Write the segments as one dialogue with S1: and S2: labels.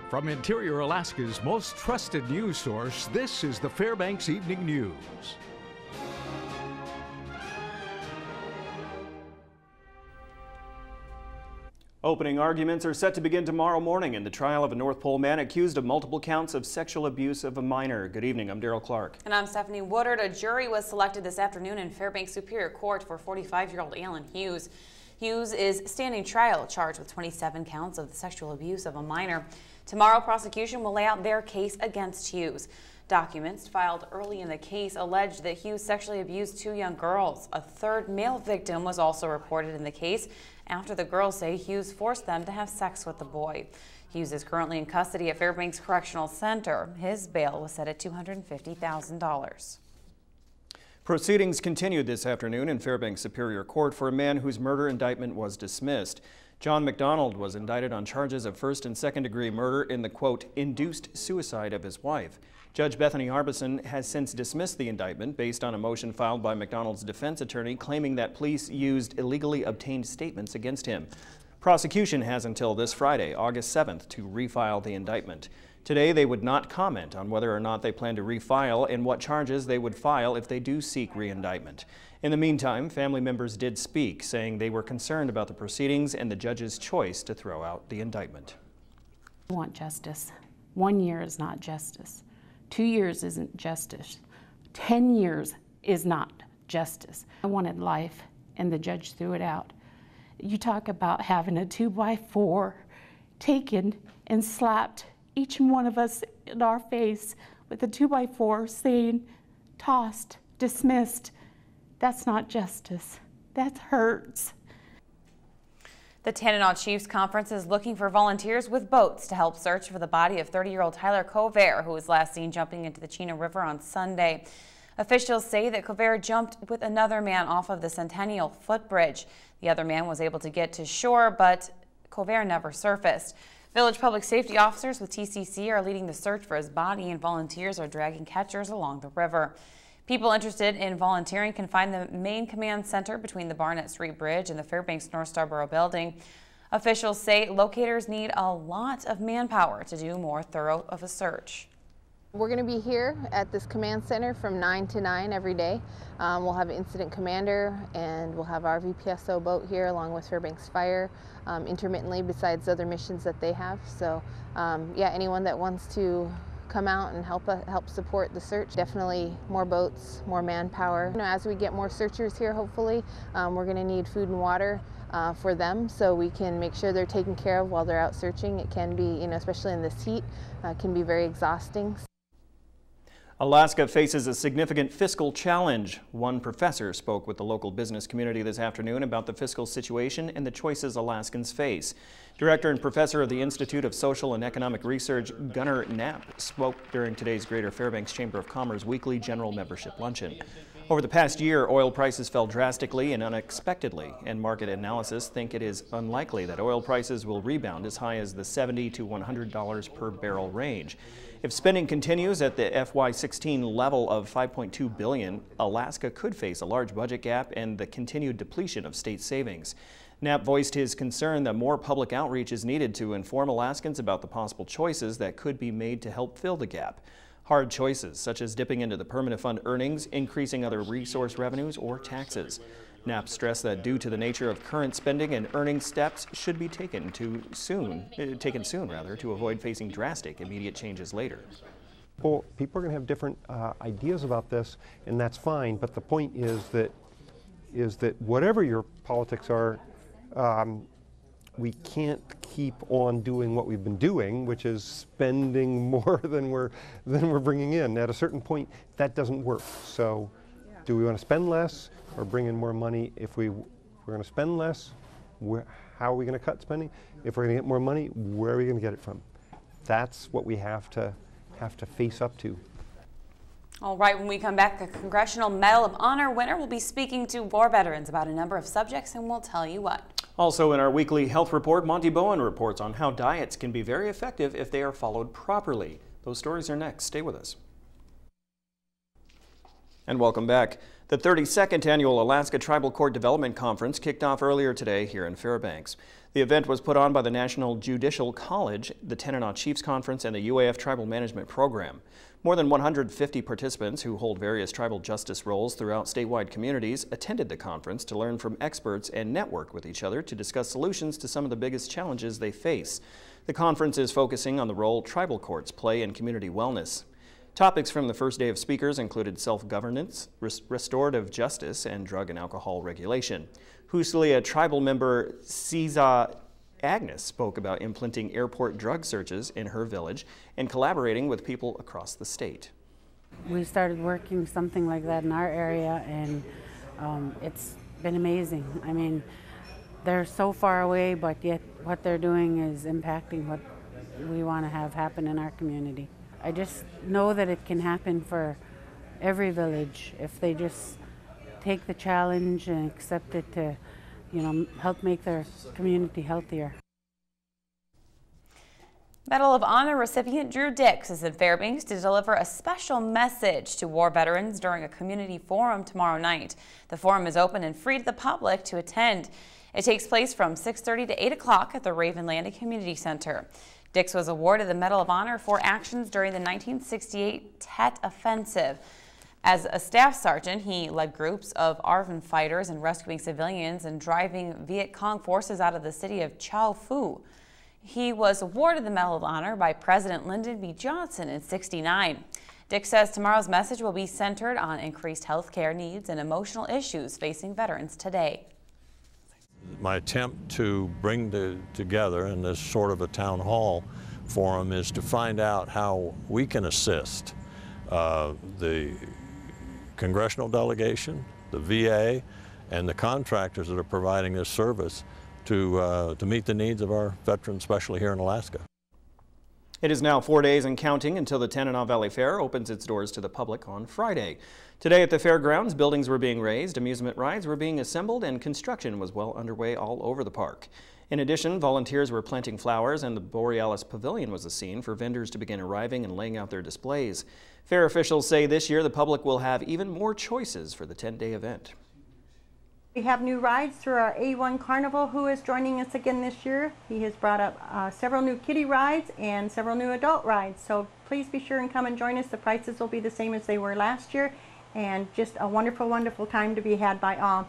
S1: From Interior Alaska's most trusted news source, this is the Fbx Evening News.
S2: Opening arguments are set to begin tomorrow morning in the trial of a North Pole man accused of multiple counts of sexual abuse of a minor. Good evening, I'm Daryl Clark.
S3: And I'm Stephanie Woodard. A jury was selected this afternoon in Fairbanks Superior Court for 45-year-old Alan Hughes. Hughes is standing trial, charged with 27 counts of the sexual abuse of a minor. Tomorrow, prosecution will lay out their case against Hughes. Documents filed early in the case allege that Hughes sexually abused 2 young girls. A third male victim was also reported in the case after the girls say Hughes forced them to have sex with the boy. Hughes is currently in custody at Fairbanks Correctional Center. His bail was set at $250,000.
S2: Proceedings continued this afternoon in Fairbanks Superior Court for a man whose murder indictment was dismissed. John McDonald was indicted on charges of first and second degree murder in the, quote, induced suicide of his wife. Judge Bethany Harbison has since dismissed the indictment based on a motion filed by McDonald's defense attorney claiming that police used illegally obtained statements against him. Prosecution has until this Friday, August 7th, to refile the indictment. Today, they would not comment on whether or not they plan to refile and what charges they would file if they do seek re-indictment. In the meantime, family members did speak, saying they were concerned about the proceedings and the judge's choice to throw out the indictment.
S4: I want justice. 1 year is not justice. 2 years isn't justice. 10 years is not justice. I wanted life, and the judge threw it out. You talk about having a 2x4 taken and slapped each one of us in our face with a 2x4 saying, tossed, dismissed. That's not justice. That hurts.
S3: The Tanana Chiefs Conference is looking for volunteers with boats to help search for the body of 30-year-old Tyler Covert, who was last seen jumping into the Chena River on Sunday. Officials say that Covert jumped with another man off of the Centennial Footbridge. The other man was able to get to shore, but Covert never surfaced. Village public safety officers with TCC are leading the search for his body, and volunteers are dragging catchers along the river. People interested in volunteering can find the main command center between the Barnett Street Bridge and the Fairbanks North Starborough building. Officials say locators need a lot of manpower to do more thorough of a search.
S5: We're going to be here at this command center from 9 to 9 every day. We'll have an incident commander, and we'll have our VPSO boat here along with Fairbanks Fire intermittently besides other missions that they have. So yeah, anyone that wants to come out and help support the search, definitely more boats, more manpower. You know, as we get more searchers here, hopefully, we're going to need food and water for them, so we can make sure they're taken care of while they're out searching. It can be, you know, especially in this heat, can be very exhausting.
S2: Alaska faces a significant fiscal challenge. One professor spoke with the local business community this afternoon about the fiscal situation and the choices Alaskans face. Director and professor of the Institute of Social and Economic Research, Gunnar Knapp, spoke during today's Greater Fairbanks Chamber of Commerce weekly general membership luncheon. Over the past year, oil prices fell drastically and unexpectedly, and market analysts think it is unlikely that oil prices will rebound as high as the $70 to $100 per barrel range. If spending continues at the FY16 level of $5.2 billion, Alaska could face a large budget gap and the continued depletion of state savings. Knapp voiced his concern that more public outreach is needed to inform Alaskans about the possible choices that could be made to help fill the gap. Hard choices, such as dipping into the permanent fund earnings, increasing other resource revenues, or taxes. Knapp stressed that due to the nature of current spending and earnings, steps should be taken soon to avoid facing drastic immediate changes later.
S6: Well, people are going to have different ideas about this, and that's fine. But the point is that whatever your politics are, we can't keep on doing what we've been doing, which is spending more than we're bringing in. At a certain point, that doesn't work. So, do we want to spend less or bring in more money? If we're going to spend less, how are we going to cut spending? If we're going to get more money, where are we going to get it from? That's what we have to face up to.
S3: All right, when we come back, the Congressional Medal of Honor winner will be speaking to war veterans about a number of subjects, and we'll tell you what.
S2: Also in our weekly health report, Monty Bowen reports on how diets can be very effective if they are followed properly. Those stories are next. Stay with us. And welcome back. The 32nd Annual Alaska Tribal Court Development Conference kicked off earlier today here in Fairbanks. The event was put on by the National Judicial College, the Tanana Chiefs Conference, and the UAF Tribal Management Program. More than 150 participants who hold various tribal justice roles throughout statewide communities attended the conference to learn from experts and network with each other to discuss solutions to some of the biggest challenges they face. The conference is focusing on the role tribal courts play in community wellness. Topics from the first day of speakers included self-governance, restorative justice, and drug and alcohol regulation. Husulia tribal member Caesar Agnes spoke about implementing airport drug searches in her village and collaborating with people across the state.
S7: We started working something like that in our area, and it's been amazing. I mean, they're so far away, but yet what they're doing is impacting what we want to have happen in our community. I just know that it can happen for every village if they just take the challenge and accept it to, you know, help make their community healthier.
S3: Medal of Honor recipient Drew Dix is in Fairbanks to deliver a special message to war veterans during a community forum tomorrow night. The forum is open and free to the public to attend. It takes place from 6:30 to 8 o'clock at the Raven Landing Community Center. Dix was awarded the Medal of Honor for actions during the 1968 Tet Offensive. As a staff sergeant, he led groups of ARVN fighters in rescuing civilians and driving Viet Cong forces out of the city of Chau Phu. He was awarded the Medal of Honor by President Lyndon B. Johnson in '69. Dix says tomorrow's message will be centered on increased health care needs and emotional issues facing veterans today.
S8: My attempt to bring together in this sort of a town hall forum is to find out how we can assist the congressional delegation, the VA, and the contractors that are providing this service to meet the needs of our veterans, especially here in Alaska.
S2: It is now 4 days and counting until the Tanana Valley Fair opens its doors to the public on Friday. Today at the fairgrounds, buildings were being raised, amusement rides were being assembled, and construction was well underway all over the park. In addition, volunteers were planting flowers, and the Borealis Pavilion was a scene for vendors to begin arriving and laying out their displays. Fair officials say this year the public will have even more choices for the 10-day event.
S9: We have new rides through our A1 Carnival, who is joining us again this year. He has brought up several new kiddie rides and several new adult rides. So please be sure and come and join us. The prices will be the same as they were last year, and just a wonderful, wonderful time to be had by all.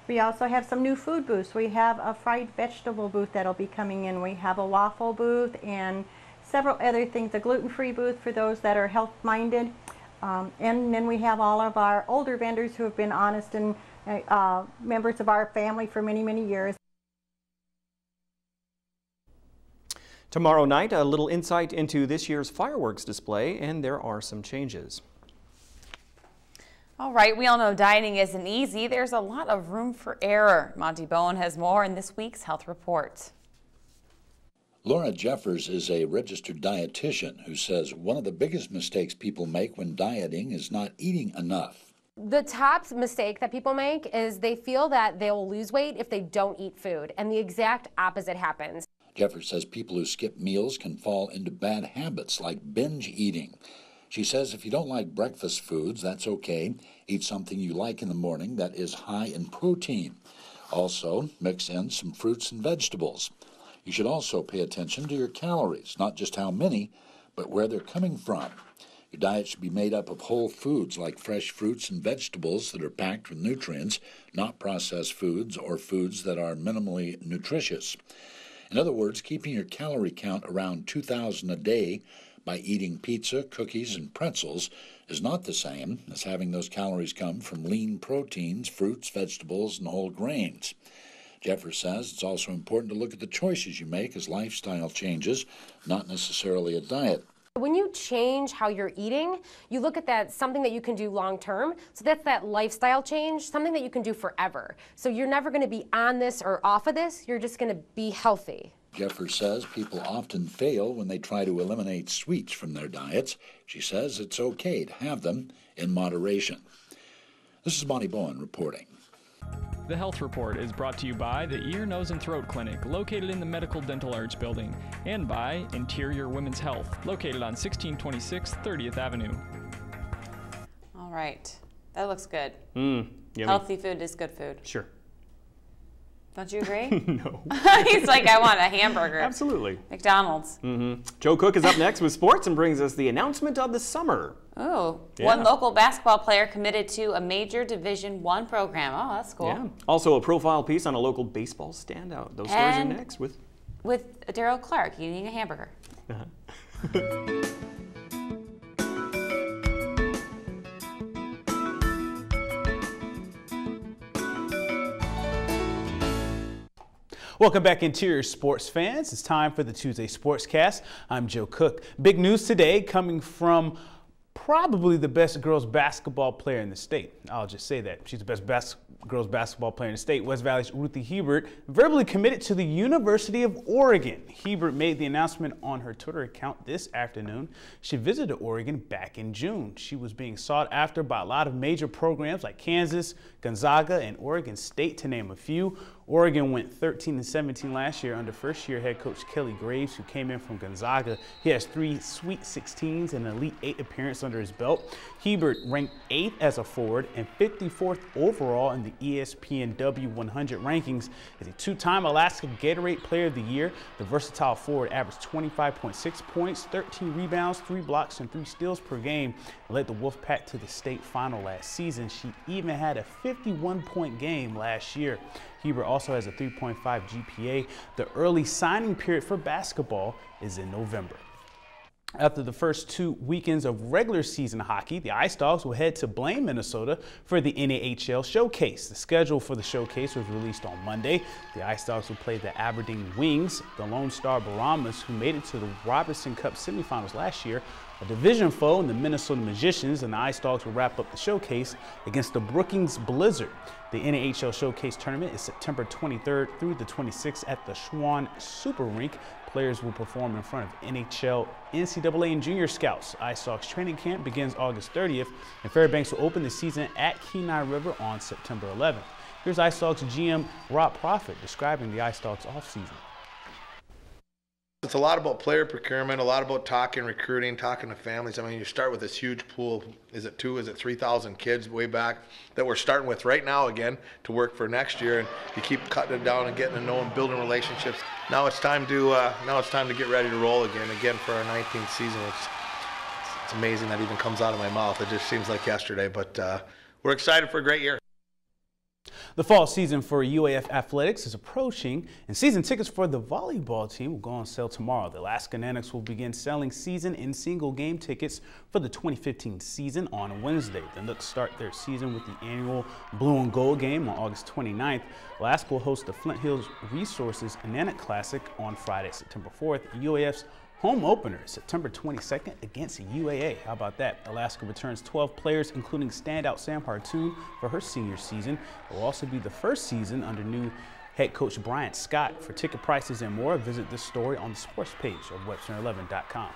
S9: We also have some new food booths. We have a fried vegetable booth that'll be coming in. We have a waffle booth and several other things, a gluten-free booth for those that are health-minded. And then we have all of our older vendors who have been honest and members of our family for many, many years.
S2: Tomorrow night, a little insight into this year's fireworks display, and there are some changes.
S3: All right, we all know dieting isn't easy. There's a lot of room for error. Monty Bowen has more in this week's health report.
S10: Laura Jeffers is a registered dietitian who says one of the biggest mistakes people make when dieting is not eating enough.
S11: The top mistake that people make is they feel that they'll lose weight if they don't eat food, and the exact opposite happens.
S10: Jeffers says people who skip meals can fall into bad habits like binge eating. She says if you don't like breakfast foods, that's okay. Eat something you like in the morning that is high in protein. Also, mix in some fruits and vegetables. You should also pay attention to your calories, not just how many, but where they're coming from. Your diet should be made up of whole foods like fresh fruits and vegetables that are packed with nutrients, not processed foods or foods that are minimally nutritious. In other words, keeping your calorie count around 2,000 a day by eating pizza, cookies, and pretzels is not the same as having those calories come from lean proteins, fruits, vegetables, and whole grains. Jeffers says it's also important to look at the choices you make as lifestyle changes, not necessarily a diet.
S11: When you change how you're eating, you look at that something that you can do long term. So that's that lifestyle change, something that you can do forever. So you're never going to be on this or off of this, you're just going to be healthy.
S10: Jeffers says people often fail when they try to eliminate sweets from their diets. She says it's okay to have them in moderation. This is Monty Bowen reporting.
S12: The Health Report is brought to you by the Ear, Nose, and Throat Clinic, located in the Medical Dental Arts Building, and by Interior Women's Health, located on 1626 30th Avenue.
S3: All right, that looks good.
S2: Yummy.
S3: Healthy food is good food.
S2: Sure.
S3: Don't you agree?
S2: No.
S3: He's like, I want a hamburger.
S2: Absolutely.
S3: McDonald's.
S2: Joe Cook is up next with sports and brings us the announcement of the summer.
S3: Oh,
S2: Yeah.
S3: one local basketball player committed to a major Division I program. Oh, that's cool.
S2: Yeah. Also a profile piece on a local baseball standout. Those stories are next with
S3: Daryl Clark eating a hamburger.
S13: Welcome back, Interior Sports fans. It's time for the Tuesday Sportscast. I'm Joe Cook. Big news today coming from probably the best girls basketball player in the state. I'll just say that. She's the best girls basketball player in the state. West Valley's Ruthie Hebert verbally committed to the University of Oregon. Hebert made the announcement on her Twitter account this afternoon. She visited Oregon back in June. She was being sought after by a lot of major programs like Kansas, Gonzaga, and Oregon State, to name a few. Oregon went 13-17 last year under first-year head coach Kelly Graves, who came in from Gonzaga. He has 3 Sweet 16s and an Elite 8 appearance under his belt. Hebert ranked 8th as a forward and 54th overall in the ESPN W100 rankings. As a 2-time Alaska Gatorade Player of the Year, the versatile forward averaged 25.6 points, 13 rebounds, 3 blocks, and 3 steals per game, and led the Wolfpack to the state final last season. She even had a 51-point game last year. Hebert also has a 3.5 GPA. The early signing period for basketball is in November. After the first 2 weekends of regular season hockey, the Ice Dogs will head to Blaine, Minnesota for the NAHL Showcase. The schedule for the showcase was released on Monday. The Ice Dogs will play the Aberdeen Wings, the Lone Star Brahmas, who made it to the Robertson Cup semifinals last year, a division foe in the Minnesota Magicians, and the Ice Dogs will wrap up the showcase against the Brookings Blizzard. The NAHL Showcase tournament is September 23rd through the 26th at the Schwann Super Rink. Players will perform in front of NHL, NCAA, and Junior Scouts. Ice Dogs training camp begins August 30th, and Fairbanks will open the season at Chena River on September 11th. Here's Ice Dogs GM Rob Profit describing the Ice Dogs offseason.
S14: It's a lot about player procurement, a lot about talking, recruiting, talking to families. I mean, you start with this huge pool, is it 3,000 kids way back that we're starting with right now again to work for next year, and you keep cutting it down and getting to know them, building relationships. Now it's time to get ready to roll again for our 19th season. It's amazing that even comes out of my mouth. It just seems like yesterday, but we're excited for a great year.
S13: The fall season for UAF athletics is approaching, and season tickets for the volleyball team will go on sale tomorrow. The Alaska Nanniks will begin selling season and single game tickets for the 2015 season on Wednesday. The Nooks start their season with the annual Blue and Gold game on August 29th. Alaska will host the Flint Hills Resources Nannik Classic on Friday, September 4th. UAF's home opener is September 22nd against UAA. How about that? Alaska returns 12 players, including standout Sam Hartoon for her senior season. It will also be the first season under new head coach Bryant Scott. For ticket prices and more, visit this story on the sports page of Webster11.com.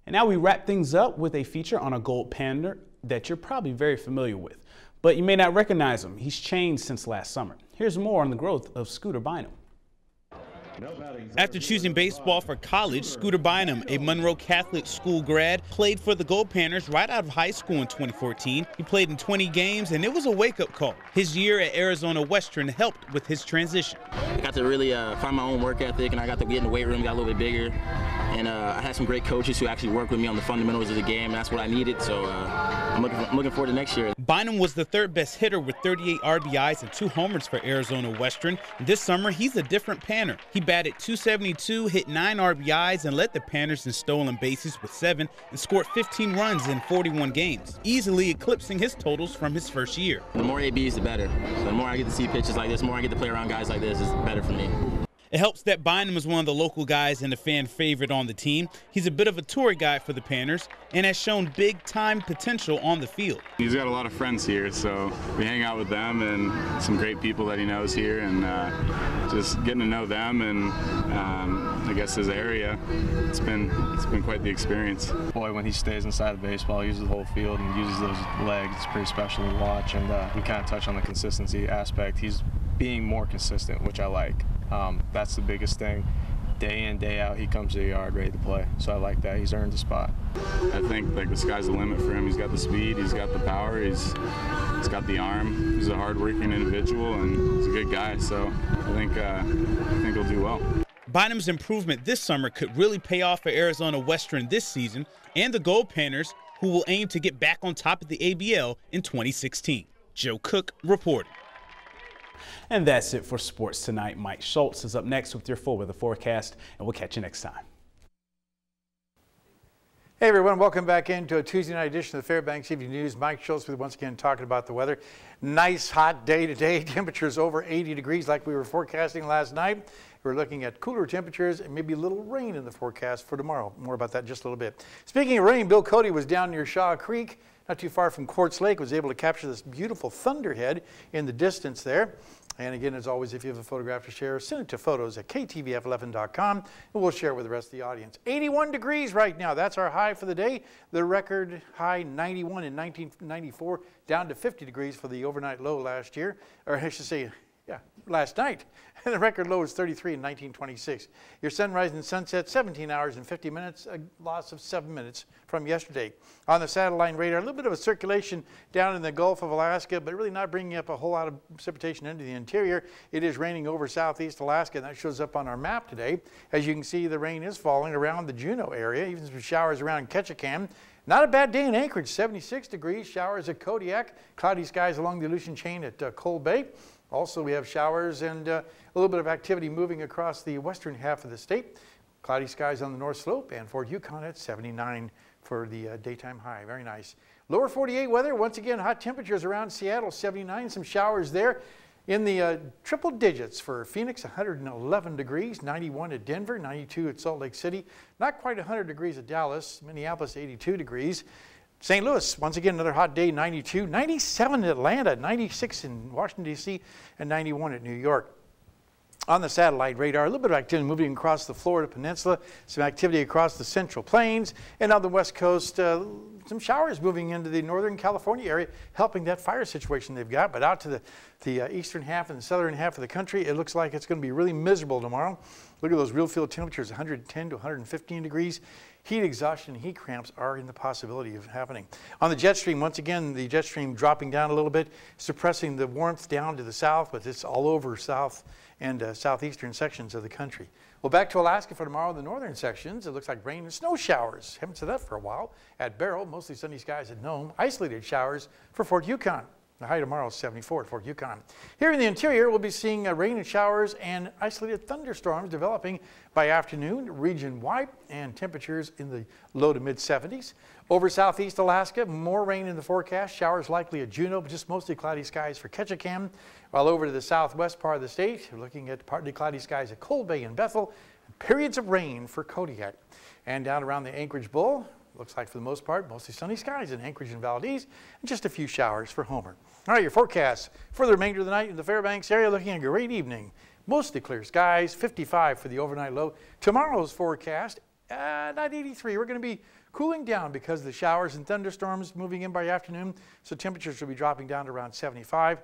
S13: And now we wrap things up with a feature on a gold panda that you're probably very familiar with, but you may not recognize him. He's changed since last summer. Here's more on the growth of Scooter Bynum. After choosing baseball for college, Scooter Bynum, a Monroe Catholic school grad, played for the Gold Panthers right out of high school in 2014. He played in 20 games, and it was a wake-up call. His year at Arizona Western helped with his transition.
S15: I got to really find my own work ethic, and I got to get in the weight room, got a little bit bigger. And I had some great coaches who actually worked with me on the fundamentals of the game. That's what I needed, so I'm looking forward to next year.
S13: Bynum was the third best hitter with 38 RBIs and 2 homers for Arizona Western. This summer, he's a different Panther. He batted .272, hit 9 RBIs, and led the Panthers in stolen bases with 7 and scored 15 runs in 41 games, easily eclipsing his totals from his first year.
S15: The more ABs, the better. So the more I get to see pitches like this, the more I get to play around guys like this, is better for me.
S13: It helps that Bynum is one of the local guys and a fan favorite on the team. He's a bit of a tour guide for the Panthers and has shown big-time potential on the field.
S16: He's got a lot of friends here, so we hang out with them and some great people that he knows here, and just getting to know them and I guess his area, it's been quite the experience.
S17: Boy, when he stays inside of baseball, uses the whole field and uses those legs, it's pretty special to watch. And we kind of touch on the consistency aspect. He's being more consistent, which I like. That's the biggest thing. day in, day out, he comes to the yard ready to play. So I like that. He's earned the spot.
S16: I think like the sky's the limit for him. He's got the speed, he's got the power, he's got the arm. He's a hard-working individual and he's a good guy. So I think he'll do well.
S13: Bynum's improvement this summer could really pay off for Arizona Western this season and the Gold Panthers, who will aim to get back on top of the ABL in 2016. Joe Cook reporting. And that's it for sports tonight. Mike Schultz is up next with your full weather forecast, and we'll catch you next time.
S18: Hey everyone, welcome back into a Tuesday night edition of the Fbx Evening News. Mike Schultz with once again talking about the weather. Nice hot day today. Temperatures over 80 degrees like we were forecasting last night. We're looking at cooler temperatures and maybe a little rain in the forecast for tomorrow. More about that in just a little bit. Speaking of rain, Bill Cody was down near Shaw Creek, not too far from Quartz Lake, was able to capture this beautiful thunderhead in the distance there. And again, as always, if you have a photograph to share, send it to photos@ktvf11.com, and we'll share it with the rest of the audience. 81 degrees right now. That's our high for the day. The record high, 91 in 1994, down to 50 degrees for the overnight low last year, or I should say, last night. And the record low is 33 in 1926. Your sunrise and sunset, 17 hours and 50 minutes, a loss of 7 minutes from yesterday. On the satellite radar, a little bit of a circulation down in the Gulf of Alaska, but really not bringing up a whole lot of precipitation into the interior. It is raining over southeast Alaska, and that shows up on our map today. As you can see, the rain is falling around the Juneau area, even some showers around Ketchikan. Not a bad day in Anchorage, 76 degrees, showers at Kodiak, cloudy skies along the Aleutian Chain at Cold Bay. Also, we have showers and a little bit of activity moving across the western half of the state. Cloudy skies on the North Slope, and Fort Yukon at 79 for the daytime high. Very nice. Lower 48 weather, once again, hot temperatures around Seattle, 79. Some showers there. In the triple digits for Phoenix, 111 degrees, 91 at Denver, 92 at Salt Lake City. Not quite 100 degrees at Dallas. Minneapolis, 82 degrees. St. Louis, once again, another hot day, 92, 97 in Atlanta, 96 in Washington, D.C., and 91 at New York. On the satellite radar, a little bit of activity moving across the Florida Peninsula, some activity across the Central Plains, and on the West Coast, some showers moving into the Northern California area, helping that fire situation they've got. But out to the eastern half and the southern half of the country, it looks like it's going to be really miserable tomorrow. Look at those real field temperatures, 110 to 115 degrees. Heat exhaustion and heat cramps are in the possibility of happening. On the jet stream, once again, the jet stream dropping down a little bit, suppressing the warmth down to the south, but it's all over south and southeastern sections of the country. Well, back to Alaska for tomorrow, the northern sections. It looks like rain and snow showers. Haven't said that for a while. At Barrow, mostly sunny skies at Nome. Isolated showers for Fort Yukon. The high tomorrow is 74 at Fort Yukon. Here in the interior, we'll be seeing rain and showers and isolated thunderstorms developing by afternoon, region-wide, and temperatures in the low to mid-70s. Over southeast Alaska, more rain in the forecast. Showers likely at Juneau, but just mostly cloudy skies for Ketchikan. While over to the southwest part of the state, we're looking at partly cloudy skies at Cold Bay and Bethel, and periods of rain for Kodiak. And down around the Anchorage Bowl, looks like for the most part, mostly sunny skies in Anchorage and Valdez, and just a few showers for Homer. All right, your forecast for the remainder of the night in the Fairbanks area, looking at a great evening. Mostly clear skies, 55 for the overnight low. Tomorrow's forecast, not 83. We're going to be cooling down because of the showers and thunderstorms moving in by afternoon, so temperatures will be dropping down to around 75.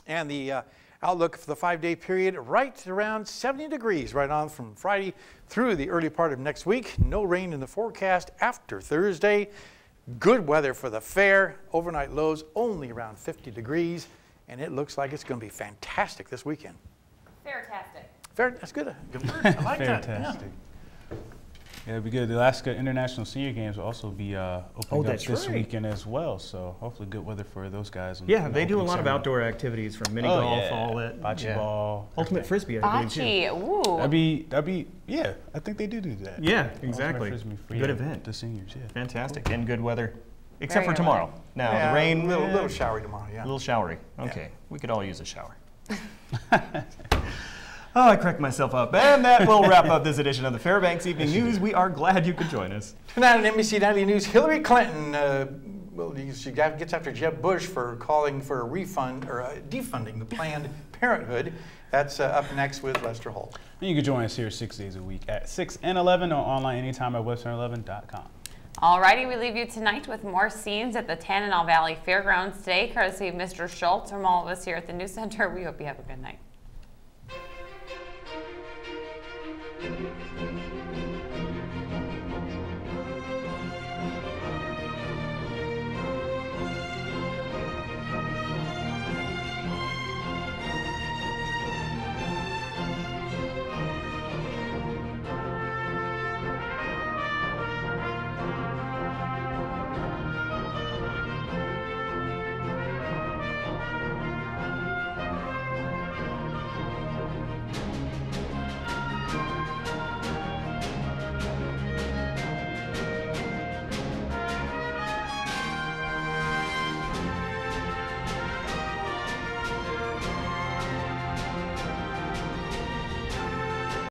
S18: And the outlook for the 5-day period, right around 70 degrees, right on from Friday through the early part of next week. No rain in the forecast after Thursday. Good weather for the fair. Overnight lows only around 50 degrees, and it looks like it's going to be fantastic this weekend.
S3: Fantastic.
S18: Fair, that's good. Good word. I like that.
S13: Fantastic. Yeah, it'll be good. The Alaska International Senior Games will also be opening up this weekend as well. So hopefully good weather for those guys.
S2: Yeah, they do a lot of outdoor activities from mini golf, all that.
S13: Bocce ball.
S2: Ultimate Frisbee, I believe, too.
S3: Bocce, ooh.
S13: That'd be, yeah, I think they do that.
S2: Yeah, exactly. Good event.
S13: The seniors, yeah.
S2: Fantastic.
S13: Cool.
S2: And good weather. Except for tomorrow. Now, the rain.
S18: A little showery tomorrow, yeah.
S2: A little showery. Okay. We could all use a shower. Oh, I cracked myself up. And that will wrap up this edition of the Fairbanks Evening News. We are glad you could join us.
S18: Tonight on NBC Nightly News, Hillary Clinton she gets after Jeb Bush for calling for a refund or defunding the Planned Parenthood. That's up next with Lester Holt.
S13: And you can join us here 6 days a week at 6 and 11 or online anytime at website11.com.
S3: Alrighty, we leave you tonight with more scenes at the Tanana Valley Fairgrounds today, courtesy of Mr. Schultz. From all of us here at the News Center, we hope you have a good night.